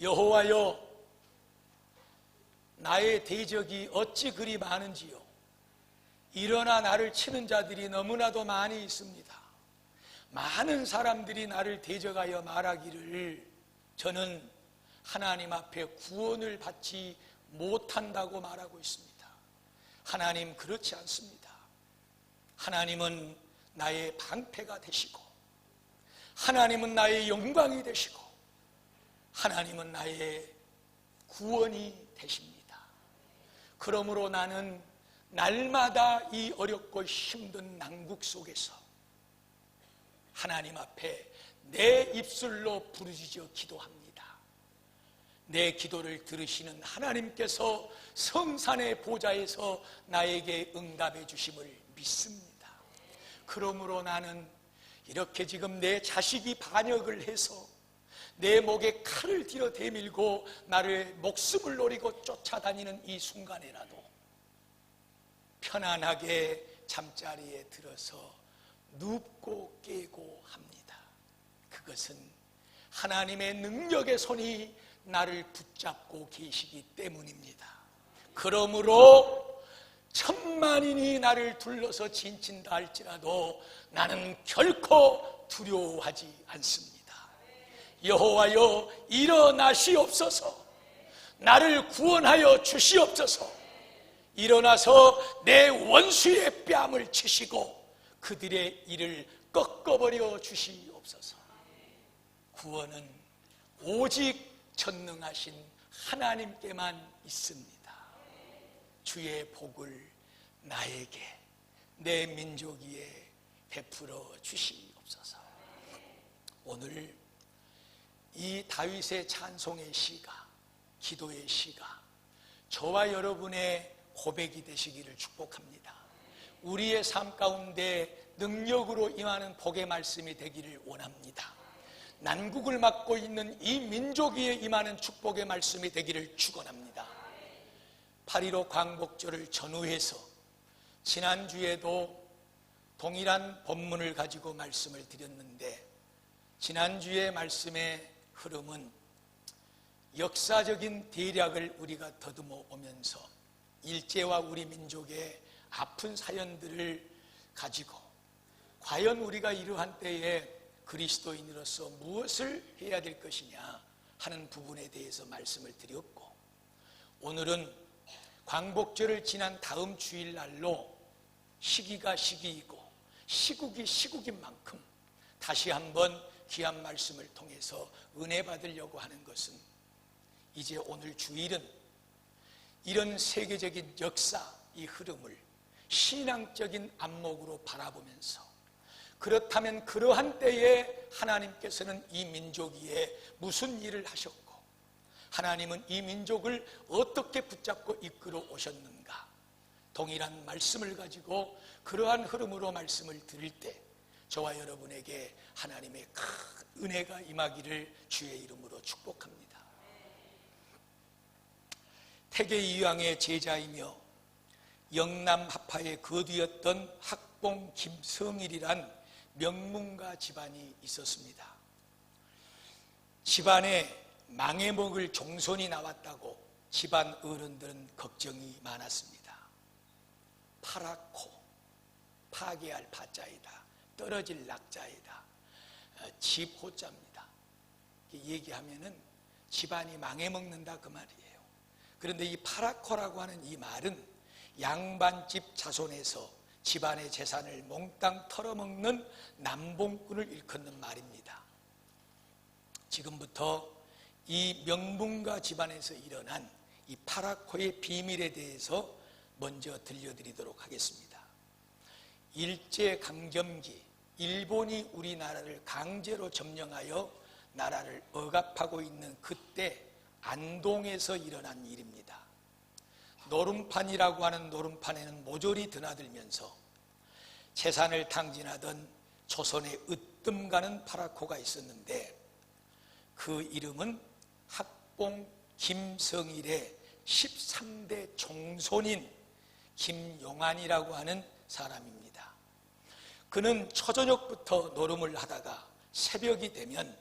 여호와여, 나의 대적이 어찌 그리 많은지요. 일어나 나를 치는 자들이 너무나도 많이 있습니다. 많은 사람들이 나를 대적하여 말하기를 저는 하나님 앞에 구원을 받지 못한다고 말하고 있습니다. 하나님, 그렇지 않습니다. 하나님은 나의 방패가 되시고, 하나님은 나의 영광이 되시고, 하나님은 나의 구원이 되십니다. 그러므로 나는 날마다 이 어렵고 힘든 난국 속에서 하나님 앞에 내 입술로 부르짖어 기도합니다. 내 기도를 들으시는 하나님께서 성산의 보좌에서 나에게 응답해 주심을 믿습니다. 그러므로 나는 이렇게 지금 내 자식이 반역을 해서 내 목에 칼을 들여 대밀고 나를 목숨을 노리고 쫓아다니는 이 순간에라도 편안하게 잠자리에 들어서 눕고 깨고 합니다. 그것은 하나님의 능력의 손이 나를 붙잡고 계시기 때문입니다. 그러므로 천만인이 나를 둘러서 진친다 할지라도 나는 결코 두려워하지 않습니다. 여호와여, 일어나시옵소서. 나를 구원하여 주시옵소서. 일어나서 내 원수의 뺨을 치시고 그들의 이를 꺾어버려 주시옵소서. 구원은 오직 전능하신 하나님께만 있습니다. 주의 복을 나에게, 내 민족 위에 베풀어 주시옵소서. 오늘 이 다윗의 찬송의 시가, 기도의 시가 저와 여러분의 고백이 되시기를 축복합니다. 우리의 삶 가운데 능력으로 임하는 복의 말씀이 되기를 원합니다. 난국을 맞고 있는 이 민족 위에 임하는 축복의 말씀이 되기를 축원합니다. 8.15 광복절을 전후해서 지난주에도 동일한 본문을 가지고 말씀을 드렸는데, 지난주의 말씀의 흐름은 역사적인 대략을 우리가 더듬어 오면서 일제와 우리 민족의 아픈 사연들을 가지고 과연 우리가 이러한 때에 그리스도인으로서 무엇을 해야 될 것이냐 하는 부분에 대해서 말씀을 드렸고, 오늘은 광복절을 지난 다음 주일날로 시기가 시기이고 시국이 시국인 만큼 다시 한번 귀한 말씀을 통해서 은혜 받으려고 하는 것은, 이제 오늘 주일은 이런 세계적인 역사, 이 흐름을 신앙적인 안목으로 바라보면서, 그렇다면 그러한 때에 하나님께서는 이 민족 위에 무슨 일을 하셨고, 하나님은 이 민족을 어떻게 붙잡고 이끌어 오셨는가, 동일한 말씀을 가지고 그러한 흐름으로 말씀을 드릴 때 저와 여러분에게 하나님의 큰 은혜가 임하기를 주의 이름으로 축복합니다. 태계 이황의 제자이며 영남 하파의 거두였던 학봉 김성일이란 명문가 집안이 있었습니다. 집안에 망해 먹을 종손이 나왔다고 집안 어른들은 걱정이 많았습니다. 파랗고, 파괴할 파자이다, 떨어질 낙자이다, 집 호자입니다. 얘기하면은 집안이 망해 먹는다 그 말이에요. 그런데 이 파라코라고 하는 이 말은 양반집 자손에서 집안의 재산을 몽땅 털어먹는 남봉꾼을 일컫는 말입니다. 지금부터 이 명문가 집안에서 일어난 이 파라코의 비밀에 대해서 먼저 들려드리도록 하겠습니다. 일제강점기, 일본이 우리나라를 강제로 점령하여 나라를 억압하고 있는 그때 안동에서 일어난 일입니다. 노름판이라고 하는 노름판에는 모조리 드나들면서 재산을 탕진하던 조선의 으뜸가는 파라코가 있었는데, 그 이름은 학봉 김성일의 13대 종손인 김용안이라고 하는 사람입니다. 그는 초저녁부터 노름을 하다가 새벽이 되면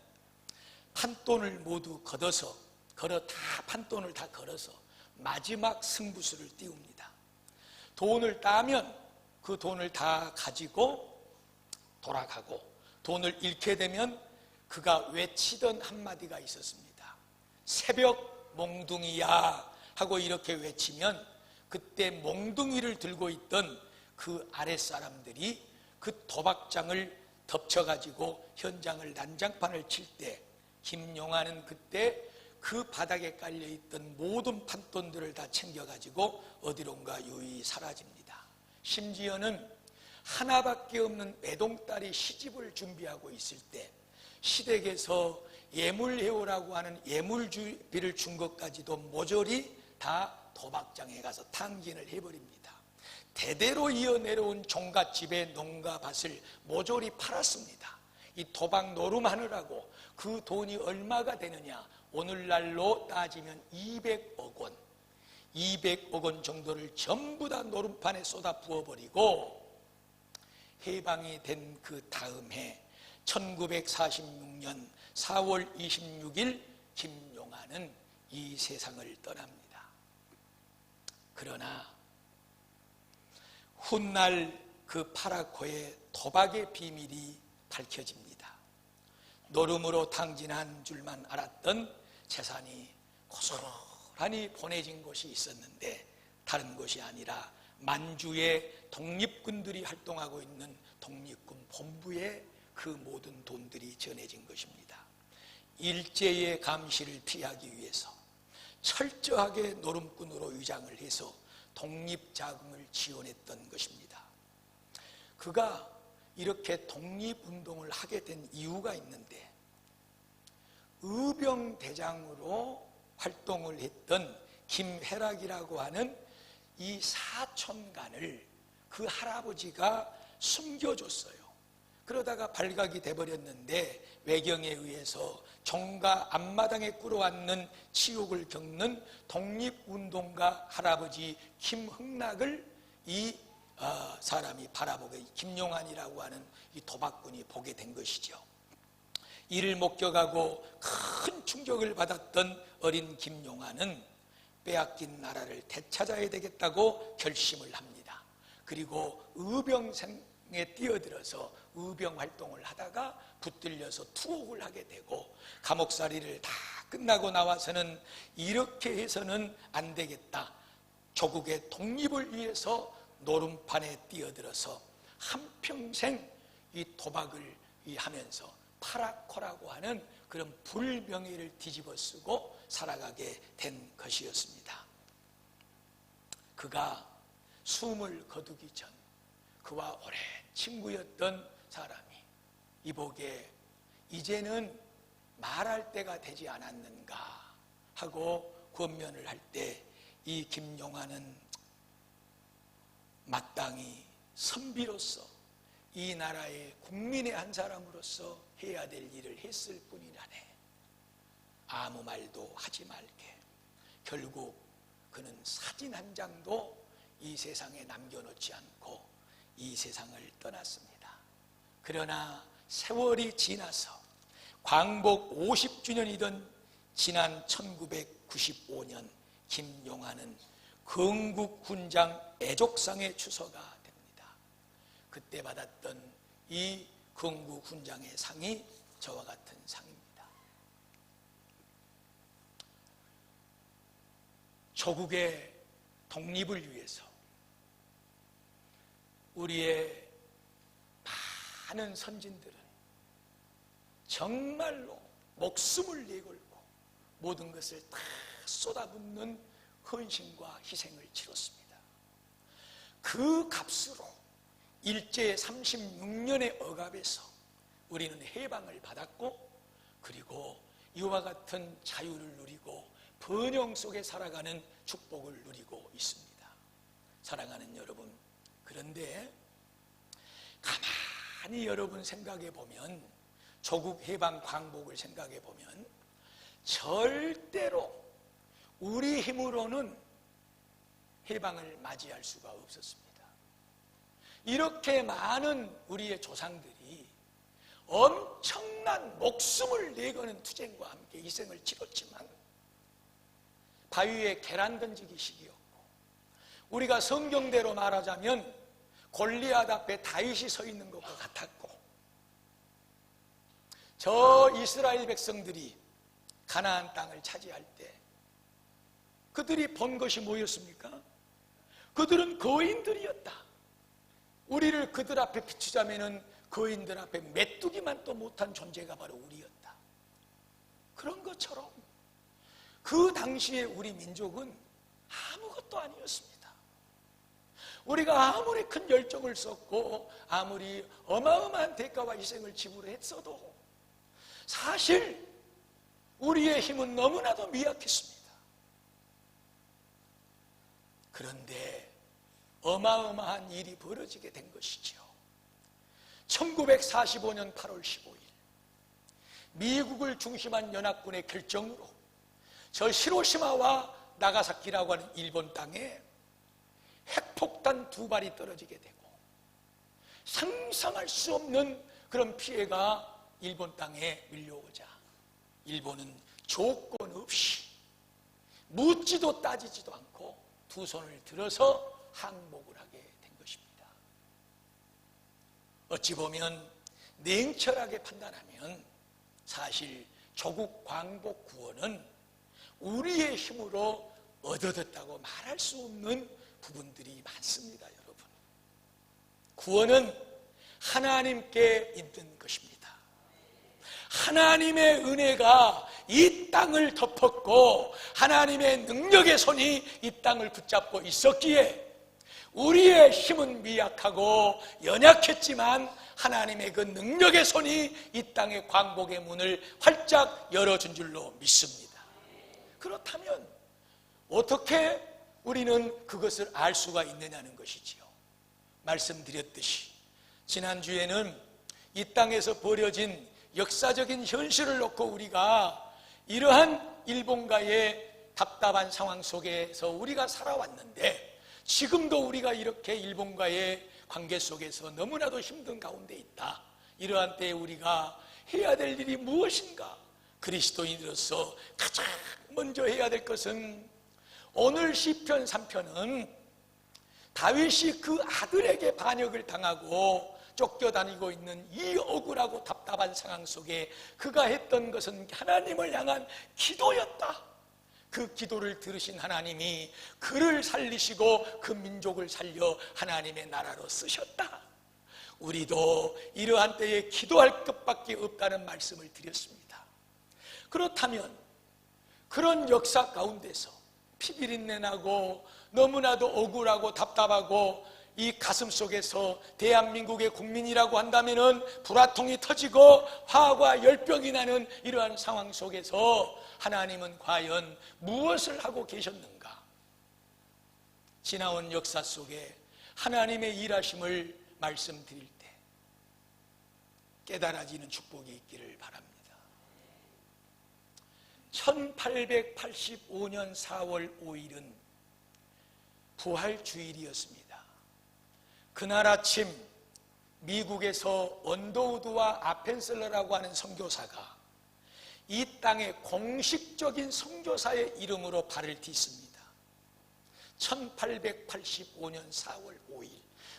판돈을 모두 걷어서 다 판돈을 다 걸어서 마지막 승부수를 띄웁니다. 돈을 따면 그 돈을 다 가지고 돌아가고, 돈을 잃게 되면 그가 외치던 한마디가 있었습니다. 새벽 몽둥이야 하고 이렇게 외치면 그때 몽둥이를 들고 있던 그 아랫사람들이 그 도박장을 덮쳐가지고 현장을 난장판을 칠 때 김용환은 그때 그 바닥에 깔려있던 모든 판돈들을 다 챙겨가지고 어디론가 유유히 사라집니다. 심지어는 하나밖에 없는 외동딸이 시집을 준비하고 있을 때 시댁에서 예물해오라고 하는 예물비를 준 것까지도 모조리 다 도박장에 가서 탕진을 해버립니다. 대대로 이어 내려온 종갓집의 농가 밭을 모조리 팔았습니다. 이 도박 노름하느라고 그 돈이 얼마가 되느냐, 오늘날로 따지면 200억 원, 200억 원 정도를 전부 다 노름판에 쏟아 부어버리고, 해방이 된 그 다음 해 1946년 4월 26일 김용환은 이 세상을 떠납니다. 그러나 훗날 그 파라코의 도박의 비밀이 밝혀집니다. 노름으로 탕진한 줄만 알았던 재산이 고스란히 보내진 곳이 있었는데 다른 곳이 아니라 만주의 독립군들이 활동하고 있는 독립군 본부에 그 모든 돈들이 전해진 것입니다. 일제의 감시를 피하기 위해서 철저하게 노름꾼으로 위장을 해서 독립자금을 지원했던 것입니다. 그가 이렇게 독립운동을 하게 된 이유가 있는데, 의병대장으로 활동을 했던 김회락이라고 하는 이 사촌간을 그 할아버지가 숨겨줬어요. 그러다가 발각이 돼버렸는데 외경에 의해서 종가 앞마당에 끌어왔는 치욕을 겪는 독립운동가 할아버지 김흥락을 이 사람이 바라보게, 김용환이라고 하는 이 도박꾼이 보게 된 것이죠. 이를 목격하고 큰 충격을 받았던 어린 김용환은 빼앗긴 나라를 되찾아야 되겠다고 결심을 합니다. 그리고 의병생에 뛰어들어서 의병 활동을 하다가 붙들려서 투옥을 하게 되고, 감옥살이를 다 끝나고 나와서는 이렇게 해서는 안 되겠다, 조국의 독립을 위해서 노름판에 뛰어들어서 한평생 이 도박을 하면서 파라코라고 하는 그런 불명예를 뒤집어 쓰고 살아가게 된 것이었습니다. 그가 숨을 거두기 전 그와 오랜 친구였던 사람이 이보게 이제는 말할 때가 되지 않았는가 하고 권면을 할 때 이 김용환은 마땅히 선비로서 이 나라의 국민의 한 사람으로서 해야 될 일을 했을 뿐이라네. 아무 말도 하지 말게. 결국 그는 사진 한 장도 이 세상에 남겨놓지 않고 이 세상을 떠났습니다. 그러나 세월이 지나서 광복 50주년이던 지난 1995년 김용환은 건국훈장 애족상의 추서가 됩니다. 그때 받았던 이 건국훈장의 상이 저와 같은 상입니다. 조국의 독립을 위해서 우리의 많은 선진들은 정말로 목숨을 내걸고 모든 것을 다 쏟아붓는 헌신과 희생을 치렀습니다. 그 값으로 일제 36년의 억압에서 우리는 해방을 받았고, 그리고 이와 같은 자유를 누리고 번영 속에 살아가는 축복을 누리고 있습니다. 사랑하는 여러분, 그런데 가만히 여러분 생각해 보면, 조국 해방 광복을 생각해 보면 절대로 우리 힘으로는 해방을 맞이할 수가 없었습니다. 이렇게 많은 우리의 조상들이 엄청난 목숨을 내거는 투쟁과 함께 희생을 치렀지만 바위에 계란 던지기 식이었고, 우리가 성경대로 말하자면 골리앗 앞에 다윗이 서 있는 것과 같았고, 저 이스라엘 백성들이 가나안 땅을 차지할 때 그들이 본 것이 뭐였습니까? 그들은 거인들이었다. 우리를 그들 앞에 비추자면 거인들 앞에 메뚜기만도 못한 존재가 바로 우리였다. 그런 것처럼 그 당시에 우리 민족은 아무것도 아니었습니다. 우리가 아무리 큰 열정을 썼고 아무리 어마어마한 대가와 희생을 지불했어도 사실 우리의 힘은 너무나도 미약했습니다. 그런데 어마어마한 일이 벌어지게 된 것이죠. 1945년 8월 15일 미국을 중심한 연합군의 결정으로 저 히로시마와 나가사키라고 하는 일본 땅에 핵폭탄 2발이 떨어지게 되고 상상할 수 없는 그런 피해가 일본 땅에 밀려오자 일본은 조건 없이 묻지도 따지지도 않고 두 손을 들어서 항복을 하게 된 것입니다. 어찌 보면 냉철하게 판단하면 사실 조국 광복 구원은 우리의 힘으로 얻어졌다고 말할 수 없는 부분들이 많습니다. 여러분, 구원은 하나님께 있는 것입니다. 하나님의 은혜가 이 땅을 덮었고 하나님의 능력의 손이 이 땅을 붙잡고 있었기에 우리의 힘은 미약하고 연약했지만 하나님의 그 능력의 손이 이 땅의 광복의 문을 활짝 열어준 줄로 믿습니다. 그렇다면 어떻게 우리는 그것을 알 수가 있느냐는 것이지요. 말씀드렸듯이 지난주에는 이 땅에서 벌어진 역사적인 현실을 놓고 우리가 이러한 일본과의 답답한 상황 속에서 우리가 살아왔는데 지금도 우리가 이렇게 일본과의 관계 속에서 너무나도 힘든 가운데 있다. 이러한 때에 우리가 해야 될 일이 무엇인가? 그리스도인으로서 가장 먼저 해야 될 것은 오늘 시편 3편은 다윗이 그 아들에게 반역을 당하고 쫓겨다니고 있는 이 억울하고 답답한 상황 속에 그가 했던 것은 하나님을 향한 기도였다. 그 기도를 들으신 하나님이 그를 살리시고 그 민족을 살려 하나님의 나라로 쓰셨다. 우리도 이러한 때에 기도할 것밖에 없다는 말씀을 드렸습니다. 그렇다면 그런 역사 가운데서 피비린내 나고 너무나도 억울하고 답답하고 이 가슴 속에서 대한민국의 국민이라고 한다면 불화통이 터지고 화가 열병이 나는 이러한 상황 속에서 하나님은 과연 무엇을 하고 계셨는가? 지나온 역사 속에 하나님의 일하심을 말씀드릴 때 깨달아지는 축복이 있기를 바랍니다. 1885년 4월 5일은 부활주일이었습니다. 그날 아침 미국에서 언더우드와 아펜셀러라고 하는 선교사가 이 땅의 공식적인 선교사의 이름으로 발을 딛습니다. 1885년 4월 5일.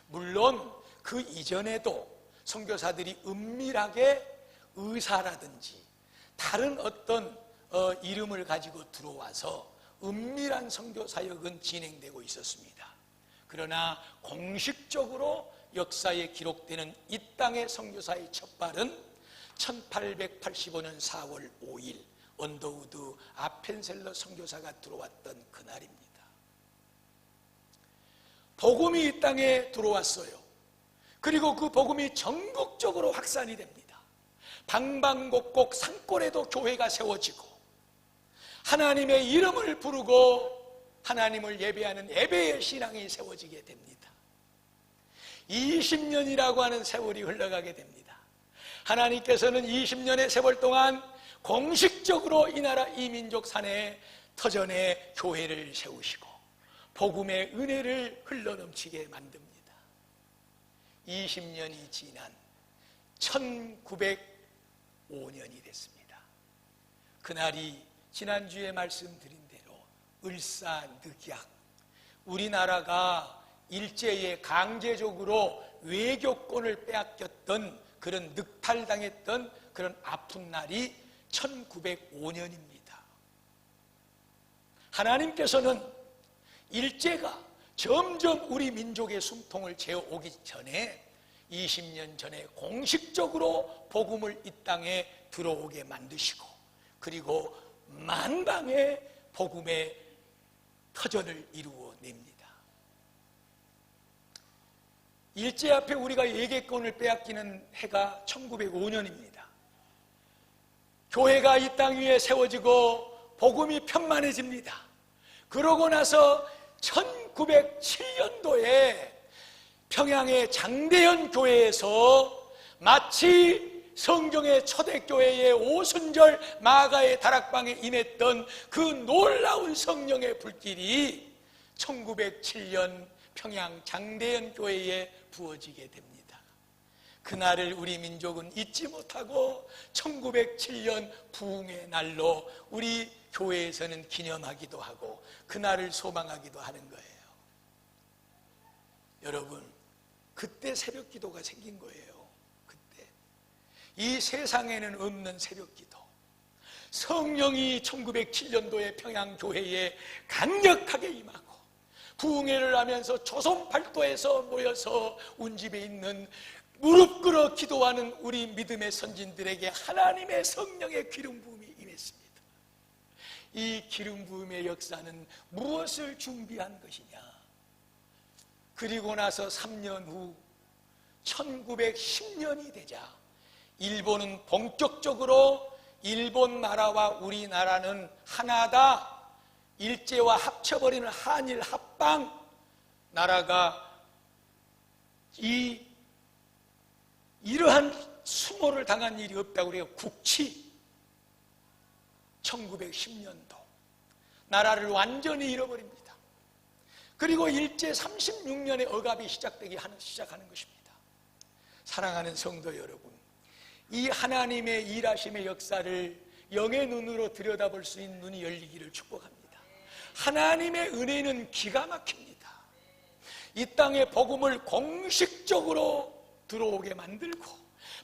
물론 그 이전에도 선교사들이 은밀하게 의사라든지 다른 어떤 이름을 가지고 들어와서 은밀한 선교 사역은 진행되고 있었습니다. 그러나 공식적으로 역사에 기록되는 이 땅의 선교사의 첫 발은 1885년 4월 5일 언더우드 아펜셀러 선교사가 들어왔던 그날입니다. 복음이 이 땅에 들어왔어요. 그리고 그 복음이 전국적으로 확산이 됩니다. 방방곡곡 산골에도 교회가 세워지고 하나님의 이름을 부르고 하나님을 예배하는 예배의 신앙이 세워지게 됩니다. 20년이라고 하는 세월이 흘러가게 됩니다. 하나님께서는 20년의 세월 동안 공식적으로 이 나라 이 민족 산에 터전에 교회를 세우시고 복음의 은혜를 흘러넘치게 만듭니다. 20년이 지난 1905년이 됐습니다. 그날이 지난주에 말씀드린 대로 을사늑약, 우리나라가 일제에 강제적으로 외교권을 빼앗겼던 그런 늑탈당했던 그런 아픈 날이 1905년입니다. 하나님께서는 일제가 점점 우리 민족의 숨통을 재어오기 전에 20년 전에 공식적으로 복음을 이 땅에 들어오게 만드시고, 그리고 만방의 복음의 터전을 이루어냅니다. 일제 앞에 우리가 예개권을 빼앗기는 해가 1905년입니다. 교회가 이 땅 위에 세워지고 복음이 편만해집니다. 그러고 나서 1907년도에 평양의 장대현 교회에서 마치 성경의 초대교회의 오순절 마가의 다락방에 임했던 그 놀라운 성령의 불길이 1907년 평양 장대현 교회에 부어지게 됩니다. 그날을 우리 민족은 잊지 못하고 1907년 부흥의 날로 우리 교회에서는 기념하기도 하고 그날을 소망하기도 하는 거예요. 여러분, 그때 새벽 기도가 생긴 거예요. 그때 이 세상에는 없는 새벽 기도, 성령이 1907년도에 평양교회에 강력하게 임하고 부흥회를 하면서 조선팔도에서 모여서 운집에 있는 무릎 꿇어 기도하는 우리 믿음의 선진들에게 하나님의 성령의 기름 부음이 임했습니다. 이 기름 부음의 역사는 무엇을 준비한 것이냐? 그리고 나서 3년 후 1910년이 되자 일본은 본격적으로 일본 나라와 우리나라는 하나다, 일제와 합쳐버리는 한일 합방, 나라가 이러한 수모를 당한 일이 없다고 그래요. 국치. 1910년도 나라를 완전히 잃어버립니다. 그리고 일제 36년의 억압이 시작하는 것입니다. 사랑하는 성도 여러분, 이 하나님의 일하심의 역사를 영의 눈으로 들여다볼 수 있는 눈이 열리기를 축복합니다. 하나님의 은혜는 기가 막힙니다. 이 땅에 복음을 공식적으로 들어오게 만들고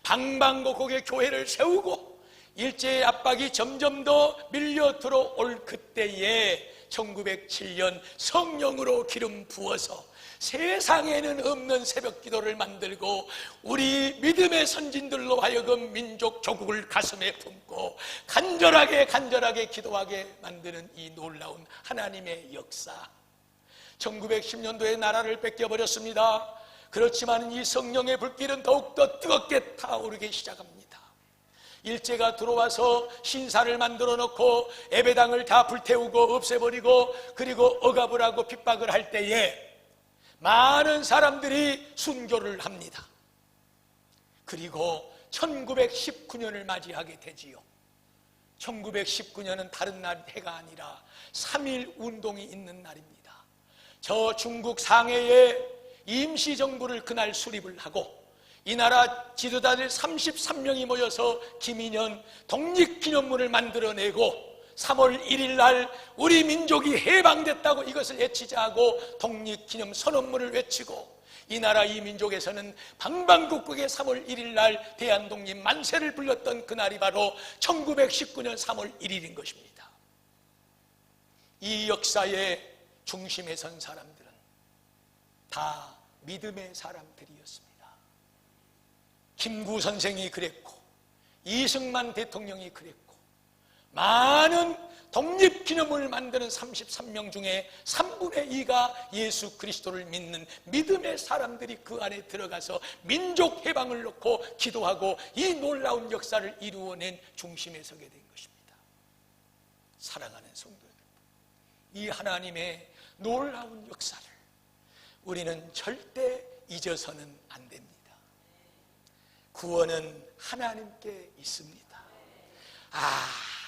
방방곡곡의 교회를 세우고 일제의 압박이 점점 더 밀려 들어올 그때에 1907년 성령으로 기름 부어서 세상에는 없는 새벽 기도를 만들고 우리 믿음의 선진들로 하여금 민족 조국을 가슴에 품고 간절하게 기도하게 만드는 이 놀라운 하나님의 역사. 1910년도에 나라를 뺏겨버렸습니다. 그렇지만 이 성령의 불길은 더욱더 뜨겁게 타오르기 시작합니다. 일제가 들어와서 신사를 만들어 놓고 예배당을 다 불태우고 없애버리고 그리고 억압을 하고 핍박을 할 때에 많은 사람들이 순교를 합니다. 그리고 1919년을 맞이하게 되지요. 1919년은 다른 날 해가 아니라 3.1 운동이 있는 날입니다. 저 중국 상해에 임시정부를 그날 수립을 하고 이 나라 지도자들 33명이 모여서 김인현 독립기념물을 만들어내고 3월 1일 날 우리 민족이 해방됐다고 이것을 외치자 하고 독립기념 선언문을 외치고 이 나라 이 민족에서는 방방곡곡의 3월 1일 날 대한독립 만세를 불렀던 그날이 바로 1919년 3월 1일인 것입니다. 이 역사의 중심에 선 사람들은 다 믿음의 사람들이었습니다. 김구 선생이 그랬고 이승만 대통령이 그랬고 많은 독립기념을 만드는 33명 중에 3분의 2가 예수 그리스도를 믿는 믿음의 사람들이 그 안에 들어가서 민족 해방을 놓고 기도하고 이 놀라운 역사를 이루어낸 중심에 서게 된 것입니다. 사랑하는 성도 여러분, 이 하나님의 놀라운 역사를 우리는 절대 잊어서는 안 됩니다. 구원은 하나님께 있습니다.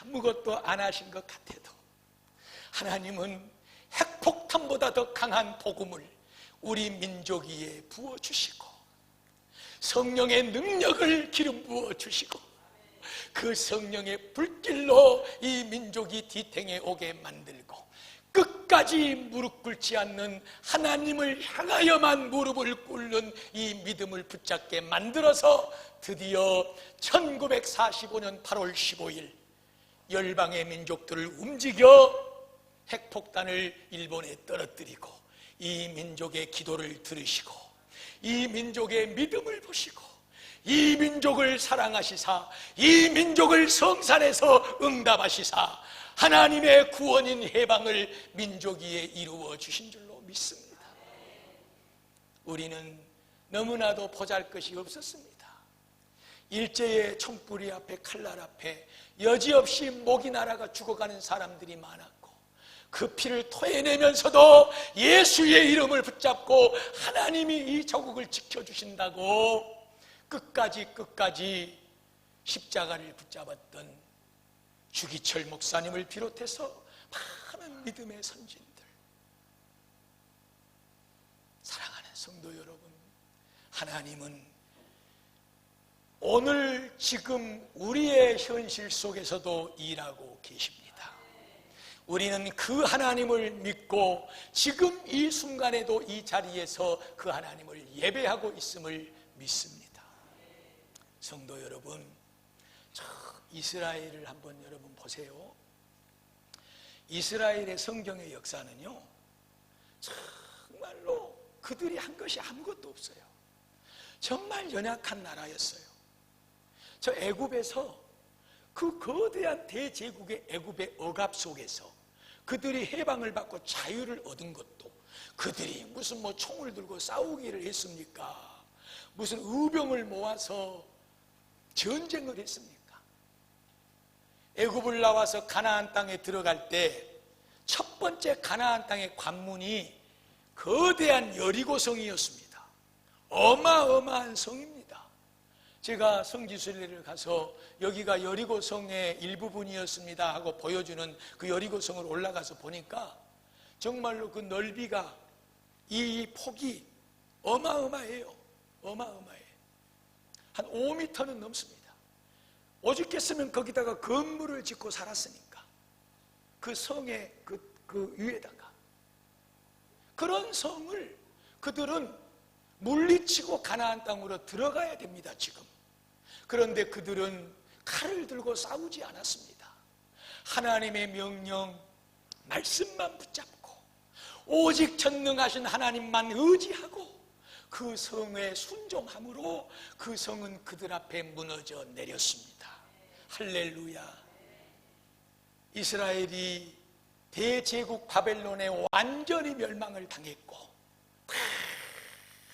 아무것도 안 하신 것 같아도 하나님은 핵폭탄보다 더 강한 복음을 우리 민족 위에 부어주시고 성령의 능력을 기름 부어주시고 그 성령의 불길로 이 민족이 뒤탱해 오게 만들고 끝까지 무릎 꿇지 않는 하나님을 향하여만 무릎을 꿇는 이 믿음을 붙잡게 만들어서 드디어 1945년 8월 15일 열방의 민족들을 움직여 핵폭탄을 일본에 떨어뜨리고 이 민족의 기도를 들으시고 이 민족의 믿음을 보시고 이 민족을 사랑하시사 이 민족을 성산에서 응답하시사 하나님의 구원인 해방을 민족 위에 이루어 주신 줄로 믿습니다. 우리는 너무나도 보잘것이 없었습니다. 일제의 총뿌리 앞에 칼날 앞에 여지없이 목이 날아가 죽어가는 사람들이 많았고 그 피를 토해내면서도 예수의 이름을 붙잡고 하나님이 이 조국을 지켜주신다고 끝까지 십자가를 붙잡았던 주기철 목사님을 비롯해서 많은 믿음의 선진들, 사랑하는 성도 여러분, 하나님은 오늘 지금 우리의 현실 속에서도 일하고 계십니다. 우리는 그 하나님을 믿고 지금 이 순간에도 이 자리에서 그 하나님을 예배하고 있음을 믿습니다. 성도 여러분, 이스라엘을 한번 여러분 보세요. 이스라엘의 성경의 역사는요, 정말로 그들이 한 것이 아무것도 없어요. 정말 연약한 나라였어요. 저 애굽에서 그 거대한 대제국의 애굽의 억압 속에서 그들이 해방을 받고 자유를 얻은 것도 그들이 무슨 총을 들고 싸우기를 했습니까? 무슨 의병을 모아서 전쟁을 했습니까? 애굽을 나와서 가나안 땅에 들어갈 때 첫 번째 가나안 땅의 관문이 거대한 여리고성이었습니다. 어마어마한 성입니다. 제가 성지순례를 가서 여기가 여리고성의 일부분이었습니다 하고 보여주는 그 여리고성을 올라가서 보니까 정말로 그 넓이가 이 폭이 어마어마해요. 어마어마해요. 한 5m는 넘습니다. 오죽했으면 거기다가 건물을 짓고 살았으니까 그 성의 그 위에다가 그런 성을 그들은 물리치고 가나안 땅으로 들어가야 됩니다. 지금. 그런데 그들은 칼을 들고 싸우지 않았습니다. 하나님의 명령 말씀만 붙잡고 오직 전능하신 하나님만 의지하고 그 성에 순종함으로 그 성은 그들 앞에 무너져 내렸습니다. 할렐루야. 이스라엘이 대제국 바벨론에 완전히 멸망을 당했고 다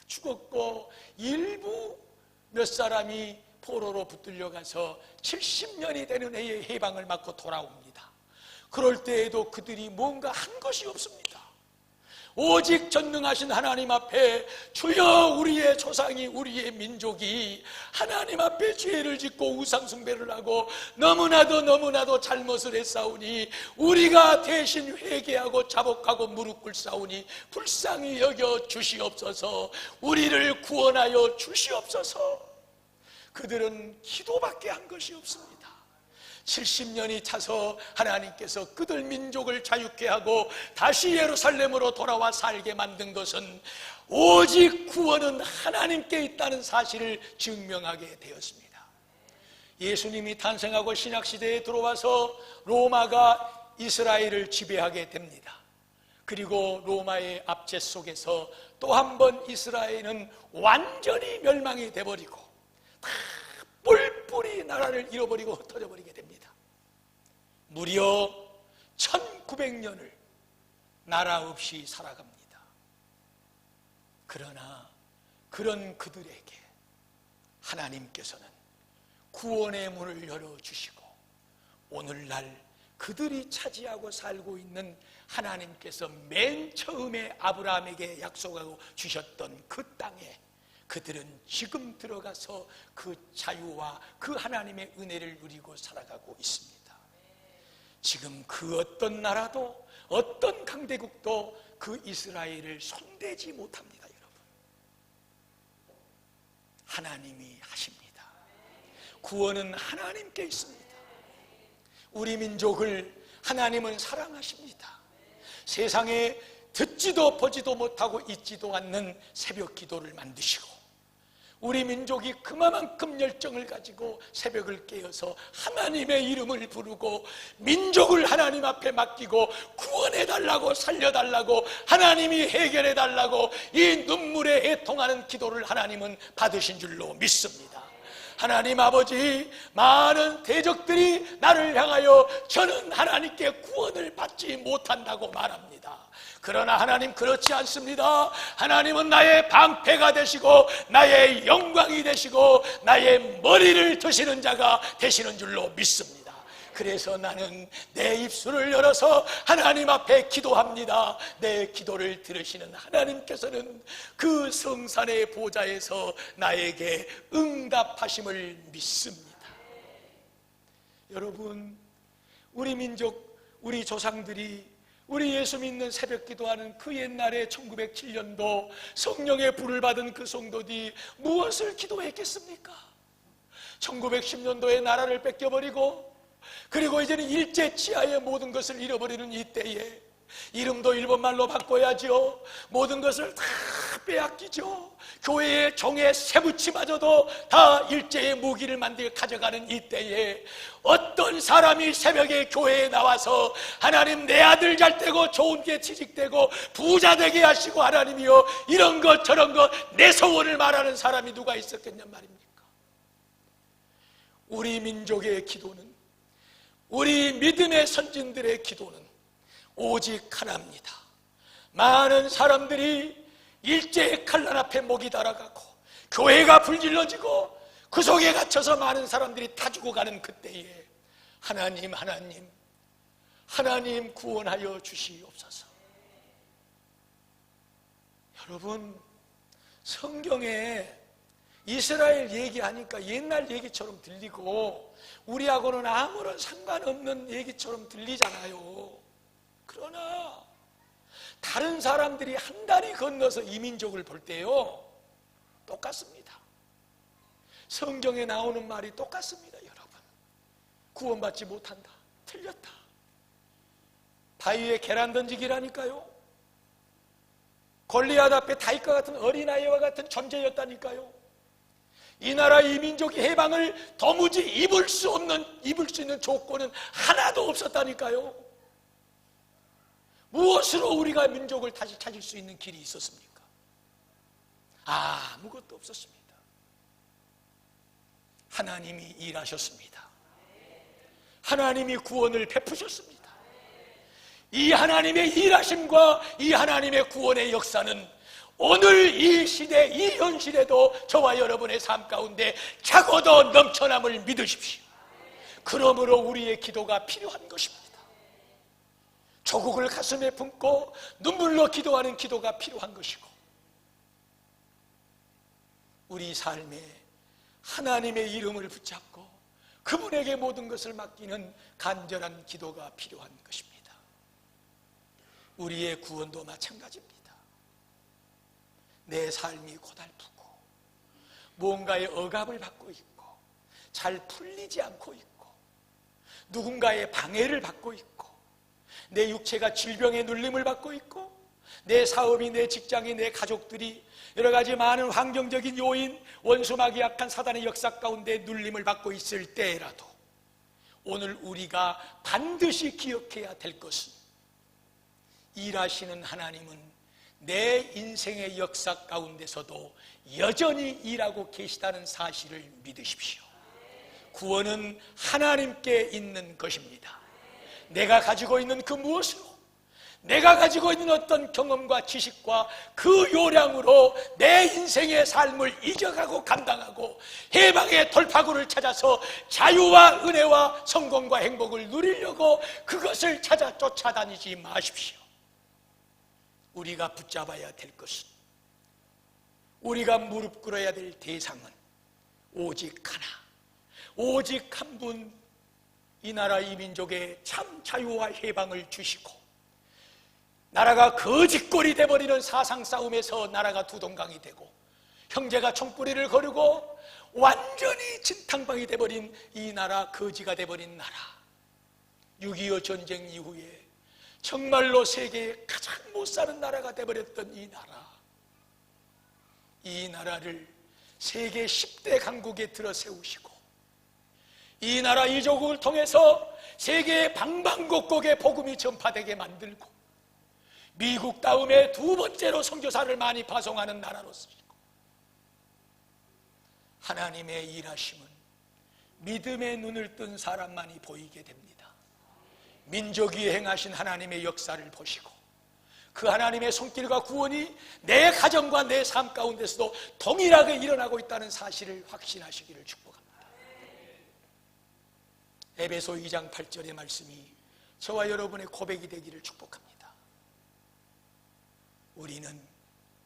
죽었고 일부 몇 사람이 포로로 붙들려 가서 70년이 되는 해에 해방을 맞고 돌아옵니다. 그럴 때에도 그들이 뭔가 한 것이 없습니다. 오직 전능하신 하나님 앞에 주여 우리의 조상이 우리의 민족이 하나님 앞에 죄를 짓고 우상 숭배를 하고 너무나도 잘못을 했사오니 우리가 대신 회개하고 자복하고 무릎 꿇사오니 불쌍히 여겨 주시옵소서. 우리를 구원하여 주시옵소서. 그들은 기도밖에 한 것이 없습니다. 70년이 차서 하나님께서 그들 민족을 자유케 하고 다시 예루살렘으로 돌아와 살게 만든 것은 오직 구원은 하나님께 있다는 사실을 증명하게 되었습니다. 예수님이 탄생하고 신약시대에 들어와서 로마가 이스라엘을 지배하게 됩니다. 그리고 로마의 압제 속에서 또 한 번 이스라엘은 완전히 멸망이 돼버리고 다 뿔뿔이 나라를 잃어버리고 흩어져 버리게 됩니다. 무려 1900년을 나라 없이 살아갑니다. 그러나 그런 그들에게 하나님께서는 구원의 문을 열어주시고 오늘날 그들이 차지하고 살고 있는 하나님께서 맨 처음에 아브라함에게 약속하고 주셨던 그 땅에 그들은 지금 들어가서 그 자유와 그 하나님의 은혜를 누리고 살아가고 있습니다. 지금 그 어떤 나라도 어떤 강대국도 그 이스라엘을 손대지 못합니다. 여러분, 하나님이 하십니다. 구원은 하나님께 있습니다. 우리 민족을 하나님은 사랑하십니다. 세상에 듣지도 보지도 못하고 있지도 않는 새벽 기도를 만드시고, 우리 민족이 그만큼 열정을 가지고 새벽을 깨어서 하나님의 이름을 부르고 민족을 하나님 앞에 맡기고 구원해달라고, 살려달라고, 하나님이 해결해달라고 이 눈물에 애통하는 기도를 하나님은 받으신 줄로 믿습니다. 하나님 아버지, 많은 대적들이 나를 향하여 저는 하나님께 구원을 받지 못한다고 말합니다. 그러나 하나님 그렇지 않습니다. 하나님은 나의 방패가 되시고 나의 영광이 되시고 나의 머리를 드시는 자가 되시는 줄로 믿습니다. 그래서 나는 내 입술을 열어서 하나님 앞에 기도합니다. 내 기도를 들으시는 하나님께서는 그 성산의 보좌에서 나에게 응답하심을 믿습니다. 여러분, 우리 민족, 우리 조상들이 우리 예수 믿는 새벽 기도하는 그 옛날에 1907년도 성령의 불을 받은 그 성도들이 무엇을 기도했겠습니까? 1910년도에 나라를 뺏겨버리고, 그리고 이제는 일제 치하의 모든 것을 잃어버리는 이때에 이름도 일본말로 바꿔야죠. 모든 것을 다 빼앗기죠. 교회의 종의 세부치마저도 다 일제의 무기를 만들어 가져가는 이때에 어떤 사람이 새벽에 교회에 나와서 하나님 내 아들 잘 되고 좋은 게 취직되고 부자 되게 하시고 하나님이여 이런 것 저런 것 내 소원을 말하는 사람이 누가 있었겠냔 말입니까? 우리 민족의 기도는, 우리 믿음의 선진들의 기도는 오직 하나입니다. 많은 사람들이 일제의 칼날 앞에 목이 달아가고 교회가 불질러지고 그 속에 갇혀서 많은 사람들이 다 죽어가는 그때에 하나님, 하나님, 하나님 구원하여 주시옵소서. 여러분, 성경에 이스라엘 얘기하니까 옛날 얘기처럼 들리고 우리하고는 아무런 상관없는 얘기처럼 들리잖아요. 그러나 다른 사람들이 한 다리 건너서 이 민족을 볼 때요, 똑같습니다. 성경에 나오는 말이 똑같습니다. 여러분, 구원받지 못한다, 틀렸다. 바위에 계란 던지기라니까요. 골리앗 앞에 다윗과 같은 어린아이와 같은 존재였다니까요. 이 나라 이 민족이 해방을 도무지 입을 수 있는 조건은 하나도 없었다니까요. 무엇으로 우리가 민족을 다시 찾을 수 있는 길이 있었습니까? 아무것도 없었습니다. 하나님이 일하셨습니다. 하나님이 구원을 베푸셨습니다. 이 하나님의 일하심과 이 하나님의 구원의 역사는 오늘 이 시대, 이 현실에도 저와 여러분의 삶 가운데 차고도 넘쳐남을 믿으십시오. 그러므로 우리의 기도가 필요한 것입니다. 조국을 가슴에 품고 눈물로 기도하는 기도가 필요한 것이고, 우리 삶에 하나님의 이름을 붙잡고 그분에게 모든 것을 맡기는 간절한 기도가 필요한 것입니다. 우리의 구원도 마찬가지입니다. 내 삶이 고달프고 무언가의 억압을 받고 있고 잘 풀리지 않고 있고 누군가의 방해를 받고 있고 내 육체가 질병의 눌림을 받고 있고 내 사업이, 내 직장이, 내 가족들이 여러 가지 많은 환경적인 요인, 원수마귀 약한 사단의 역사 가운데 눌림을 받고 있을 때라도 오늘 우리가 반드시 기억해야 될 것은, 일하시는 하나님은 내 인생의 역사 가운데서도 여전히 일하고 계시다는 사실을 믿으십시오. 구원은 하나님께 있는 것입니다. 내가 가지고 있는 그 무엇으로, 내가 가지고 있는 어떤 경험과 지식과 그 요량으로 내 인생의 삶을 이겨가고 감당하고 해방의 돌파구를 찾아서 자유와 은혜와 성공과 행복을 누리려고 그것을 찾아 쫓아다니지 마십시오. 우리가 붙잡아야 될 것은, 우리가 무릎 꿇어야 될 대상은 오직 하나, 오직 한 분, 이 나라 이 민족에 참 자유와 해방을 주시고 나라가 거짓골이 돼버리는 사상 싸움에서 나라가 두동강이 되고 형제가 총뿌리를 거르고 완전히 진탕방이 돼버린 이 나라, 거지가 돼버린 나라, 6.25 전쟁 이후에 정말로 세계에 가장 못 사는 나라가 되어버렸던 이 나라를 세계 10대 강국에 들어 세우시고, 이 나라 이조국을 통해서 세계의 방방곡곡에 복음이 전파되게 만들고, 미국 다음에 두 번째로 선교사를 많이 파송하는 나라로 쓰시고, 하나님의 일하심은 믿음의 눈을 뜬 사람만이 보이게 됩니다. 민족이 행하신 하나님의 역사를 보시고, 그 하나님의 손길과 구원이 내 가정과 내 삶 가운데서도 동일하게 일어나고 있다는 사실을 확신하시기를 축복합니다. 에베소 2장 8절의 말씀이 저와 여러분의 고백이 되기를 축복합니다. 우리는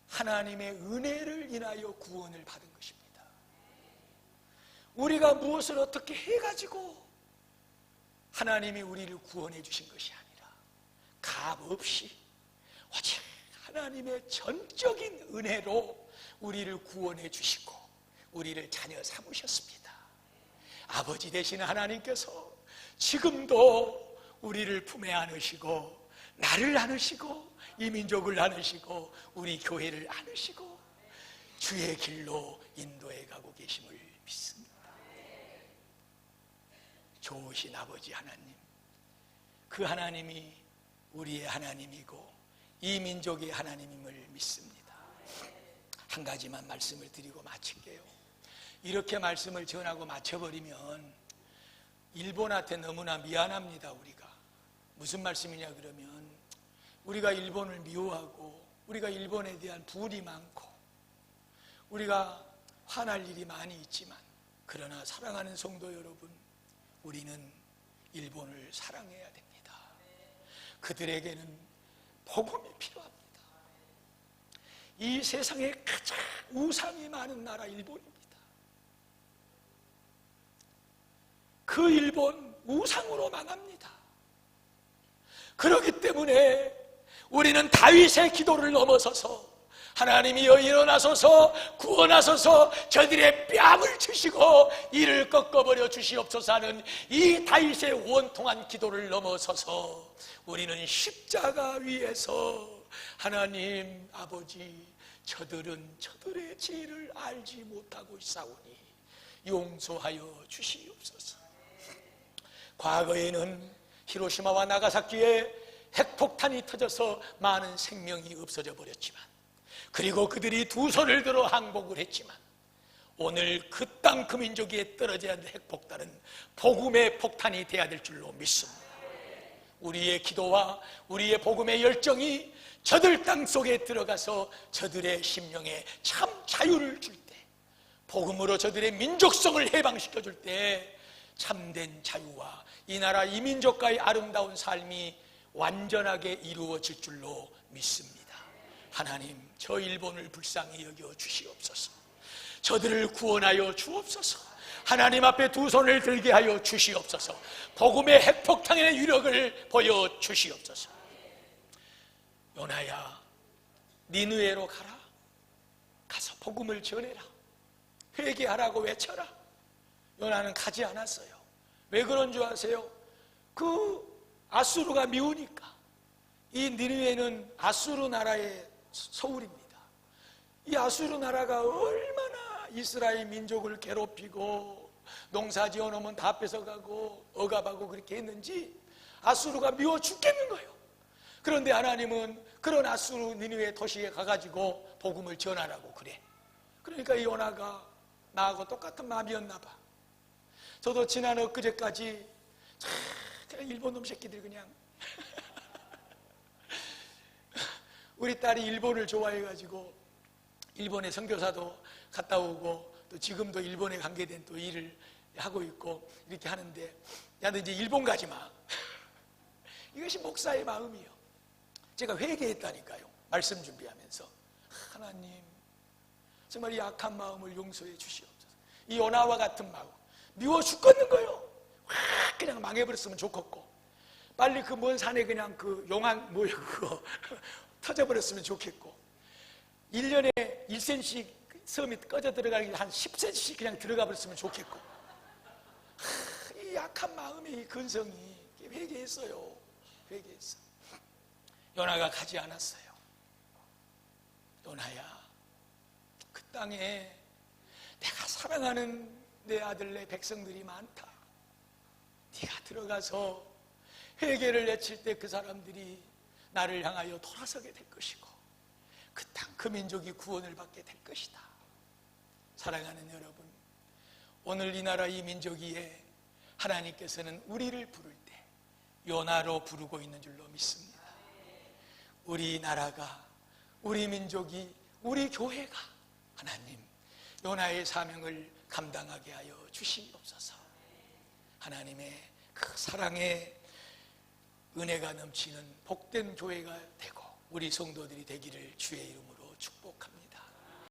하나님의 은혜를 인하여 구원을 받은 것입니다. 우리가 무엇을 어떻게 해가지고 하나님이 우리를 구원해 주신 것이 아니라 값없이 오직 하나님의 전적인 은혜로 우리를 구원해 주시고 우리를 자녀 삼으셨습니다. 아버지 되시는 하나님께서 지금도 우리를 품에 안으시고, 나를 안으시고, 이 민족을 안으시고, 우리 교회를 안으시고 주의 길로 인도해 가고 계심을 믿습니다. 좋으신 아버지 하나님, 그 하나님이 우리의 하나님이고 이 민족의 하나님임을 믿습니다. 한 가지만 말씀을 드리고 마칠게요. 이렇게 말씀을 전하고 마쳐버리면 일본한테 너무나 미안합니다. 우리가 무슨 말씀이냐 그러면, 우리가 일본을 미워하고 우리가 일본에 대한 불이 많고 우리가 화날 일이 많이 있지만, 그러나 사랑하는 성도 여러분, 우리는 일본을 사랑해야 됩니다. 그들에게는 복음이 필요합니다. 이 세상에 가장 우상이 많은 나라 일본입니다. 그 일본 우상으로 망합니다. 그렇기 때문에 우리는 다윗의 기도를 넘어서서 하나님이여 일어나소서 구원하소서 저들의 뺨을 치시고 이를 꺾어버려 주시옵소서 하는 이 다윗의 원통한 기도를 넘어서서 우리는 십자가 위에서 하나님 아버지, 저들은 저들의 죄를 알지 못하고 있사오니 용서하여 주시옵소서. 과거에는 히로시마와 나가사키에 핵폭탄이 터져서 많은 생명이 없어져 버렸지만, 그리고 그들이 두 손을 들어 항복을 했지만, 오늘 그 땅 그 민족에 떨어져야 할 핵폭탄은 복음의 폭탄이 되어야 될 줄로 믿습니다. 우리의 기도와 우리의 복음의 열정이 저들 땅 속에 들어가서 저들의 심령에 참 자유를 줄 때, 복음으로 저들의 민족성을 해방시켜 줄 때 참된 자유와 이 나라 이 민족과의 아름다운 삶이 완전하게 이루어질 줄로 믿습니다. 하나님, 저 일본을 불쌍히 여겨 주시옵소서. 저들을 구원하여 주옵소서. 하나님 앞에 두 손을 들게 하여 주시옵소서. 복음의 핵폭탄의 유력을 보여 주시옵소서. 요나야, 니느웨로 가라. 가서 복음을 전해라. 회개하라고 외쳐라. 요나는 가지 않았어요. 왜 그런 줄 아세요? 그 아수르가 미우니까. 이 니느웨는 아수르 나라의 서울입니다. 이 아수르 나라가 얼마나 이스라엘 민족을 괴롭히고 농사 지어놓으면 다 뺏어가고 억압하고 그렇게 했는지 아수르가 미워 죽겠는 거예요. 그런데 하나님은 그런 아수르 니느웨 도시에 가가지고 복음을 전하라고 그래. 그러니까 이 요나가 나하고 똑같은 마음이었나 봐. 저도 지난 엊그제까지 그냥 일본 놈 새끼들 그냥 우리 딸이 일본을 좋아해가지고 일본의 선교사도 갔다 오고 또 지금도 일본에 관계된 또 일을 하고 있고 이렇게 하는데, 야 너 이제 일본 가지 마. 이것이 목사의 마음이요. 제가 회개했다니까요. 말씀 준비하면서 하나님 정말 이 악한 마음을 용서해 주시옵소서. 이 요나와 같은 마음, 미워 죽겠는 거요. 확 그냥 망해버렸으면 좋겠고, 빨리 그 먼 산에 그냥 그 용왕 뭐야 그거 터져버렸으면 좋겠고, 1년에 1cm씩 섬이 꺼져 들어가기 한 10cm씩 그냥 들어가 버렸으면 좋겠고, 이 약한 마음의 이 근성이 회개했어요. 회개했어. 요나가 가지 않았어요. 요나야, 그 땅에 내가 사랑하는 내 아들 내 백성들이 많다. 네가 들어가서 회개를 외칠 때 그 사람들이 나를 향하여 돌아서게 될 것이고 그 땅, 그 민족이 구원을 받게 될 것이다. 사랑하는 여러분, 오늘 이 나라 이 민족 위에 하나님께서는 우리를 부를 때 요나로 부르고 있는 줄로 믿습니다. 우리 나라가, 우리 민족이, 우리 교회가 하나님 요나의 사명을 감당하게 하여 주시옵소서. 하나님의 그 사랑의 은혜가 넘치는 복된 교회가 되고 우리 성도들이 되기를 주의 이름으로 축복합니다.